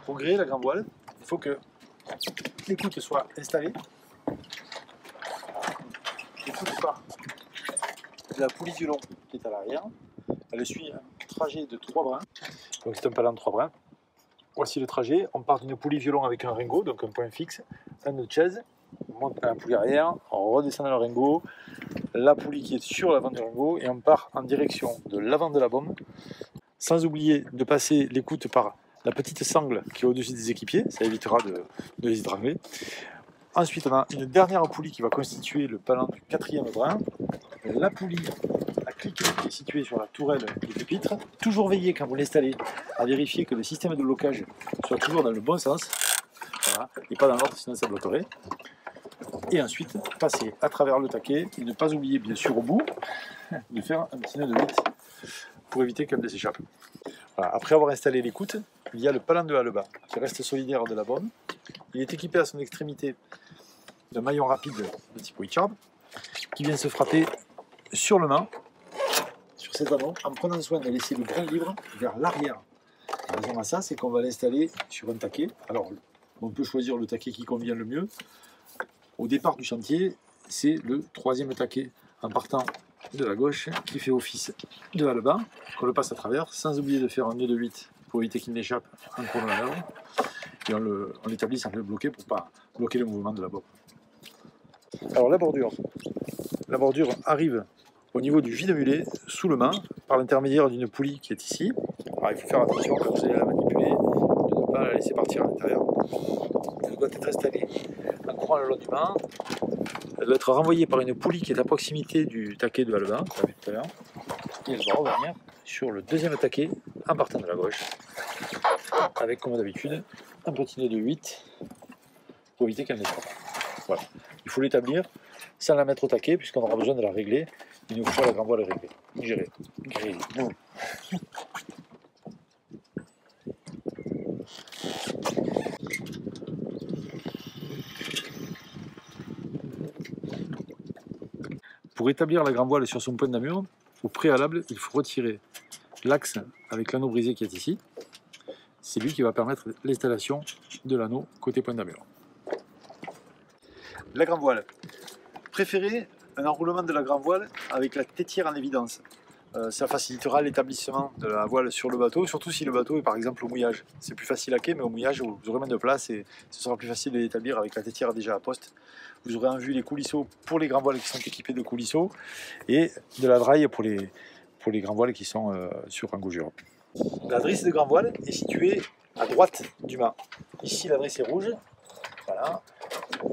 pour gréer la grand voile, il faut que l'écoute soit installée. L'écoute part de la poulie du long qui est à l'arrière. Elle suit un trajet de 3 brins. Donc c'est un palan de 3 brins. Voici le trajet. On part d'une poulie violon avec un ringot, donc un point fixe, un nœud de chaise. On monte à la poulie arrière, on redescend dans le ringot, la poulie qui est sur l'avant du ringot, et on part en direction de l'avant de la bombe, sans oublier de passer l'écoute par la petite sangle qui est au-dessus des équipiers, ça évitera de les étrangler. Ensuite, on a une dernière poulie qui va constituer le palan du 4e brin, la poulie à clic qui est située sur la tourelle du pupitre. Toujours veiller quand vous l'installez à vérifier que le système de blocage soit toujours dans le bon sens, voilà, et pas dans l'autre, sinon ça bloquerait. Et ensuite, passer à travers le taquet et ne pas oublier, bien sûr, au bout, de faire un petit nœud de 8 pour éviter qu'elle ne s'échappe. Voilà. Après avoir installé l'écoute, il y a le palan de hallebarde qui reste solidaire de la bombe. Il est équipé à son extrémité d'un maillon rapide de type Witchard qui vient se frapper sur le mât, sur cet anneau, en prenant soin de laisser le brin libre vers l'arrière. La raison à ça, c'est qu'on va l'installer sur un taquet. Alors, on peut choisir le taquet qui convient le mieux. Au départ du chantier, c'est le 3e taquet en partant de la gauche qui fait office de hallebarde, qu'on le passe à travers, sans oublier de faire un nœud de 8 pour éviter qu'il n'échappe en cours de manœuvre. Et on l'établit sans le bloquer pour ne pas bloquer le mouvement de la bombe. Alors la bordure arrive au niveau du vide-mulet, sous le mât, par l'intermédiaire d'une poulie qui est ici. Alors il faut faire attention quand vous allez la manipuler, de ne pas la laisser partir à l'intérieur. Elle doit être installée en courant le long du mât. Elle doit être renvoyée par une poulie qui est à proximité du taquet de hallebarde, qu'on a vu tout à l'heure. Et elle va revenir sur le 2e taquet en partant de la gauche, avec comme d'habitude un petit nœud de 8 pour éviter qu'elle n'échappe. Voilà. Il faut l'établir sans la mettre au taquet, puisqu'on aura besoin de la régler une fois la grand voile réglée. Gérée. Pour établir la grand voile sur son point d'amure, au préalable, il faut retirer l'axe avec l'anneau brisé qui est ici. C'est lui qui va permettre l'installation de l'anneau côté point d'amure. La grand voile. Préférez un enroulement de la grand voile avec la tétière en évidence. Ça facilitera l'établissement de la voile sur le bateau, surtout si le bateau est par exemple au mouillage. C'est plus facile à quai, mais au mouillage, vous aurez moins de place et ce sera plus facile de l'établir avec la tétière déjà à poste. Vous aurez en vue les coulisseaux pour les grands voiles qui sont équipés de coulisseaux et de la draille pour les grands voiles qui sont sur engougure. La drisse de grand voile est située à droite du mât. Ici, la drisse est rouge. Voilà.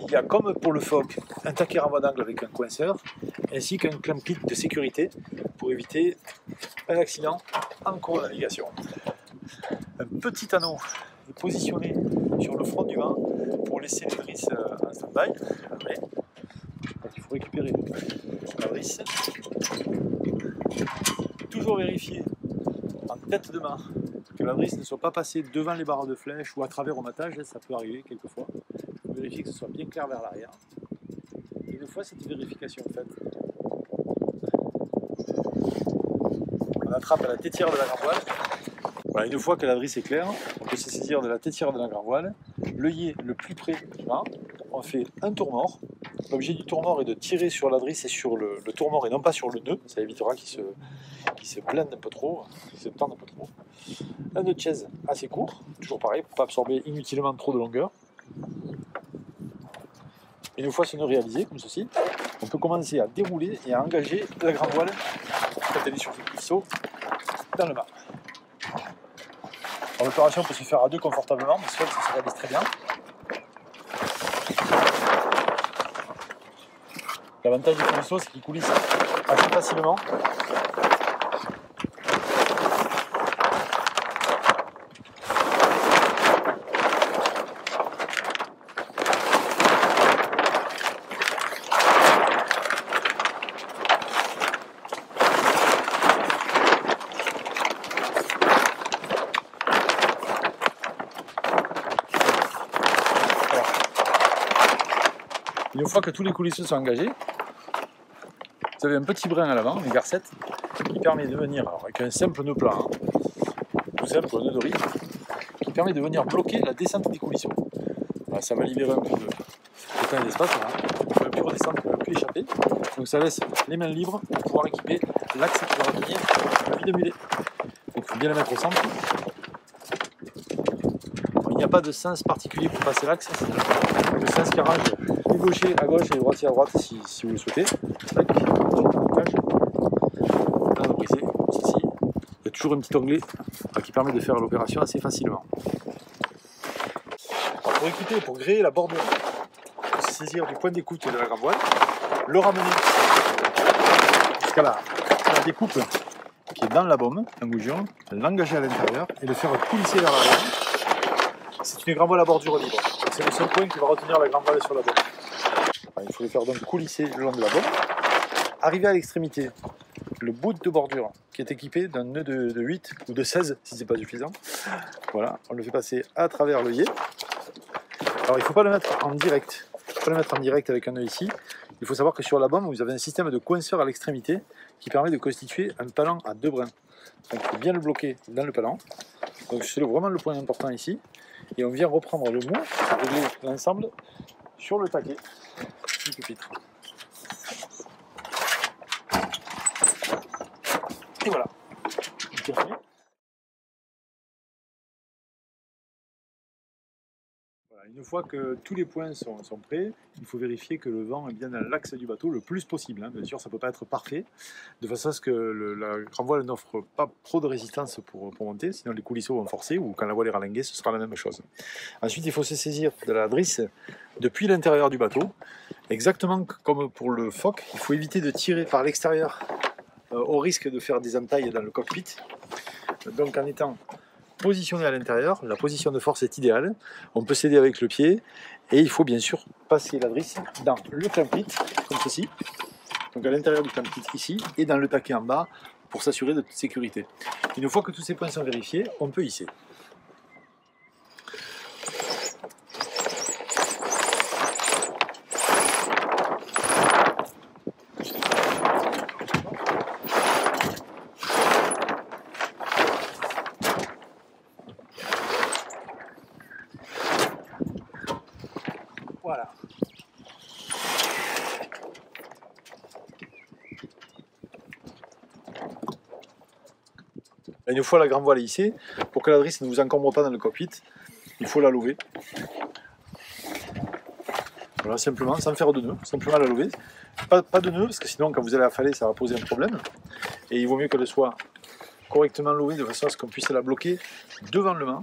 Il y a, comme pour le phoque, un taquet renvoi d'angle avec un coinceur, ainsi qu'un clamp kit de sécurité pour éviter un accident en cours de navigation. Un petit anneau est positionné sur le front du mât pour laisser les drisses en stand-by. Il faut récupérer la drisse. Toujours vérifier en tête de mât que la drisse ne soit pas passée devant les barres de flèche ou à travers au matage, ça peut arriver quelquefois. Il faut vérifier que ce soit bien clair vers l'arrière. Et une fois cette vérification faite, on attrape à la tétière de la grand voile. Voilà, une fois que la drisse est claire, on peut se saisir de la tétière de la grand voile, l'œillet le plus près du mât, on fait un tour mort. L'objet du tour mort est de tirer sur la drisse et sur le tour mort et non pas sur le nœud, ça évitera qu'il se blende un peu trop, qu'il se tende un peu trop. Un nœud de chaise assez court, toujours pareil, pour ne pas absorber inutilement trop de longueur. Une fois ce nœud réalisé, comme ceci, on peut commencer à dérouler et à engager la grand voile quand elle est sur le cuisseau dans le mât. L'opération peut se faire à deux confortablement, mais seul ça se réalise très bien. L'avantage du cuisseau, c'est qu'il coulisse assez facilement. Une fois que tous les coulisses sont engagés, vous avez un petit brin à l'avant, une garcette, qui permet de venir alors, avec un simple nœud plat, tout simple, un nœud de riz, qui permet de venir bloquer la descente des coulisseaux. Voilà, ça va libérer un peu de temps et d'espace, voilà. On ne peut plus redescendre, on ne peut plus échapper. Donc ça laisse les mains libres pour pouvoir équiper l'axe qui va retenir le puits de mulet. Donc il faut bien la mettre au centre. Bon, il n'y a pas de sens particulier pour passer l'axe. Le sens qui arrange les gauchers à gauche et les droitiers à droite si vous le souhaitez. Tac. Là, donc ici, il y a toujours un petit onglet qui permet de faire l'opération assez facilement. Alors, pour équiper, pour gréer la bordure, il faut se saisir du point d'écoute de la grand voile, le ramener jusqu'à la découpe qui est dans la baume, un goujon, l'engager à l'intérieur et le faire coulisser vers l'arrière. C'est une grand voile à bordure libre. C'est le seul point qui va retenir la grand voile sur la baume. Il faut le faire donc coulisser le long de la baume. Arriver à l'extrémité, le bout de bordure qui est équipé d'un nœud de 8 ou de 16 si c'est pas suffisant. Voilà, on le fait passer à travers l'œillet. Alors il ne faut pas le mettre en direct. Il faut pas le mettre en direct avec un nœud ici. Il faut savoir que sur la baume, vous avez un système de coinceur à l'extrémité qui permet de constituer un palan à 2 brins. Donc il faut bien le bloquer dans le palan. Donc c'est vraiment le point important ici. Et on vient reprendre le mou, régler l'ensemble sur le taquet du pupitre. Et voilà. Une fois que tous les points sont prêts, il faut vérifier que le vent est bien dans l'axe du bateau le plus possible. Hein. Bien sûr, ça ne peut pas être parfait, de façon à ce que la grand voile n'offre pas trop de résistance pour monter, sinon les coulisseaux vont forcer, ou quand la voile est ralinguée, ce sera la même chose. Ensuite, il faut se saisir de la drisse depuis l'intérieur du bateau. Exactement comme pour le phoque, il faut éviter de tirer par l'extérieur au risque de faire des entailles dans le cockpit. Donc en étant positionné à l'intérieur, la position de force est idéale. On peut s'aider avec le pied et il faut bien sûr passer la drisse dans le clampit, comme ceci, donc à l'intérieur du clampit ici, et dans le taquet en bas pour s'assurer de toute sécurité. Une fois que tous ces points sont vérifiés, on peut hisser. Voilà. Une fois la grande voile hissée, pour que la drisse ne vous encombre pas dans le cockpit, il faut la lever. Voilà, simplement, sans faire de nœud, simplement la lever. Pas de nœud, parce que sinon quand vous allez affaler, ça va poser un problème. Et il vaut mieux qu'elle soit correctement levée de façon à ce qu'on puisse la bloquer devant le mât.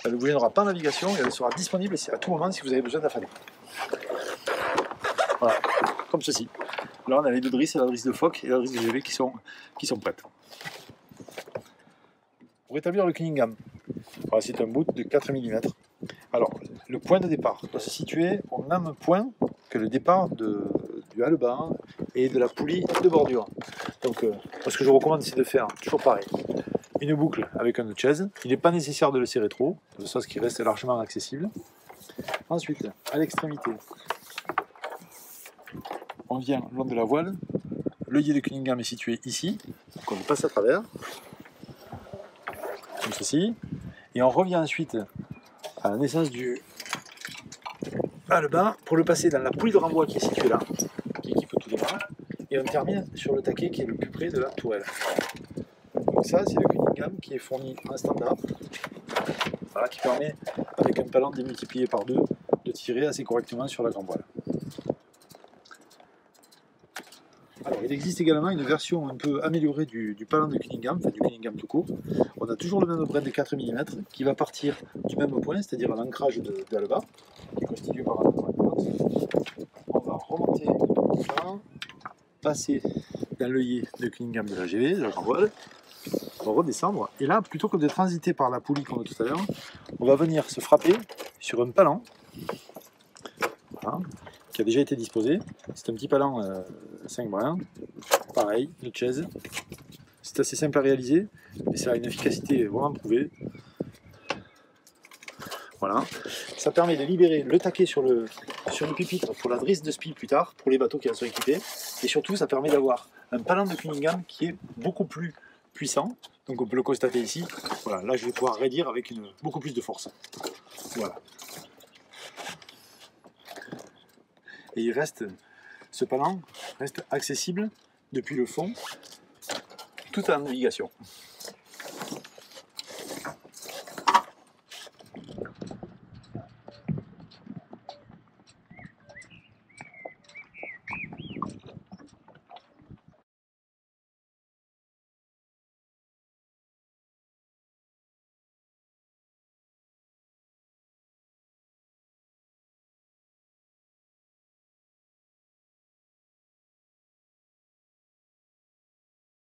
Elle ne vous gênera pas en navigation et elle sera disponible à tout moment si vous avez besoin d'affaler. Voilà, comme ceci. Là on a les deux drisses, la drisse de phoque et la drisse de GV qui sont prêtes. Pour établir le Cunningham, voilà, c'est un bout de 4 mm. Alors, le point de départ doit se situer au même point que le départ du hallebarn et de la poulie de bordure. Donc, ce que je recommande, c'est de faire toujours pareil. Une boucle avec un nœud de chaise. Il n'est pas nécessaire de le serrer trop, de sorte qu'il reste largement accessible. Ensuite, à l'extrémité, on vient le long de la voile. L'œillet de Cunningham est situé ici, donc on passe à travers, comme ceci, et on revient ensuite à la naissance du hallebarn pour le passer dans la poulie de renvoi qui est située là, qui équipe tous les bras, et on termine sur le taquet qui est le plus près de la tourelle. Donc ça, c'est le Cunningham qui est fourni en standard, voilà, qui permet, avec un palan démultiplié par 2, de tirer assez correctement sur la grande voile. Alors, il existe également une version un peu améliorée du palan de Cunningham, enfin du Cunningham tout court. On a toujours le même brin de 4 mm qui va partir du même point, c'est-à-dire à l'ancrage de hallebarn, qui est constitué par un point. On va remonter ça, passer dans l'œillet de Cunningham de la GV, de la grande voile, on va redescendre, et là, plutôt que de transiter par la poulie comme tout à l'heure, on va venir se frapper sur un palan, voilà, qui a déjà été disposé. C'est un petit palan 5 brins, pareil, de chaise. C'est assez simple à réaliser, mais ça a une efficacité vraiment prouvée. Voilà. Ça permet de libérer le taquet sur le pupitre pour la drisse de spi plus tard, pour les bateaux qui en sont équipés. Et surtout, ça permet d'avoir un palan de Cunningham qui est beaucoup plus puissant. Donc on peut le constater ici. Voilà, là je vais pouvoir raidir avec beaucoup plus de force. Voilà. Et ce palan reste accessible depuis le fond, tout en navigation.